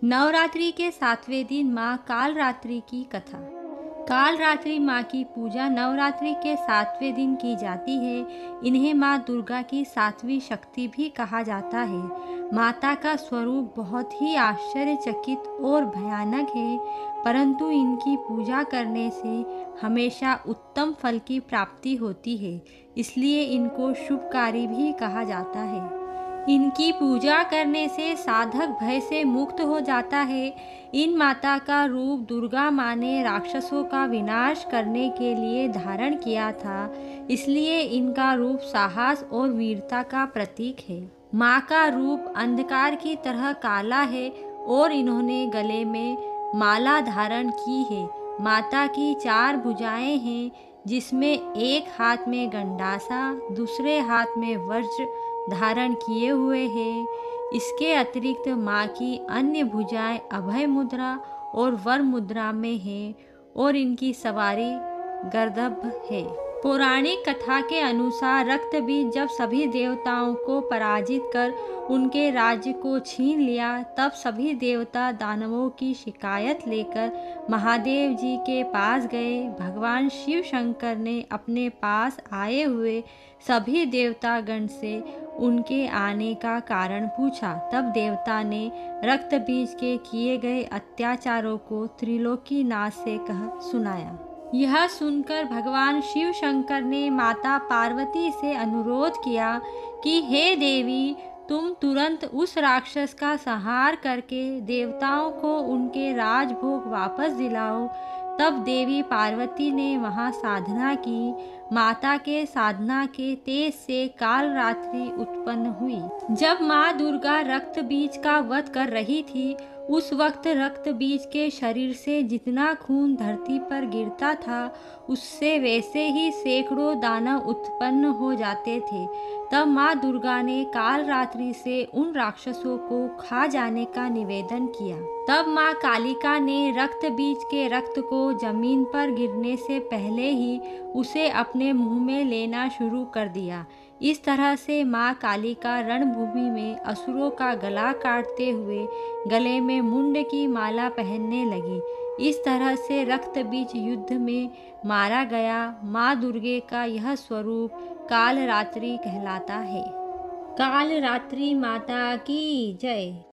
नवरात्रि के 7वें दिन माँ कालरात्रि की कथा। कालरात्रि माँ की पूजा नवरात्रि के 7वें दिन की जाती है। इन्हें माँ दुर्गा की 7वीं शक्ति भी कहा जाता है। माता का स्वरूप बहुत ही आश्चर्यचकित और भयानक है, परंतु इनकी पूजा करने से हमेशा उत्तम फल की प्राप्ति होती है, इसलिए इनको शुभकारी भी कहा जाता है। इनकी पूजा करने से साधक भय से मुक्त हो जाता है। इन माता का रूप दुर्गा माँ ने राक्षसों का विनाश करने के लिए धारण किया था, इसलिए इनका रूप साहस और वीरता का प्रतीक है। माँ का रूप अंधकार की तरह काला है और इन्होंने गले में माला धारण की है। माता की 4 भुजाएं हैं, जिसमें एक हाथ में गंडासा, दूसरे हाथ में वज्र धारण किए हुए हैं। इसके अतिरिक्त माँ की अन्य भुजाएं अभय मुद्रा और वर मुद्रा में हैं और इनकी सवारी गर्दभ है। पौराणिक कथा के अनुसार रक्तबीज जब सभी देवताओं को पराजित कर उनके राज्य को छीन लिया, तब सभी देवता दानवों की शिकायत लेकर महादेव जी के पास गए। भगवान शिव शंकर ने अपने पास आए हुए सभी देवतागण से उनके आने का कारण पूछा। तब देवता ने रक्तबीज के किए गए अत्याचारों को त्रिलोकीनाथ से कह सुनाया। यह सुनकर भगवान शिव शंकर ने माता पार्वती से अनुरोध किया कि हे देवी, तुम तुरंत उस राक्षस का संहार करके देवताओं को उनके राजभोग वापस दिलाओ। तब देवी पार्वती ने वहां साधना की। माता के साधना के तेज से कालरात्रि उत्पन्न हुई। जब माँ दुर्गा रक्त बीज का वध कर रही थी, उस वक्त रक्त बीज के शरीर से जितना खून धरती पर गिरता था, उससे वैसे ही सैकड़ों दानव उत्पन्न हो जाते थे। तब माँ दुर्गा ने कालरात्रि से उन राक्षसों को खा जाने का निवेदन किया। तब माँ कालिका ने रक्त बीज के रक्त को जमीन पर गिरने से पहले ही उसे अपने मुंह में लेना शुरू कर दिया। इस तरह से माँ कालिका रणभूमि में असुरों का गला काटते हुए गले में मुंड की माला पहनने लगी। इस तरह से रक्त बीज युद्ध में मारा गया। माँ दुर्गे का यह स्वरूप कालरात्रि कहलाता है। कालरात्रि माता की जय।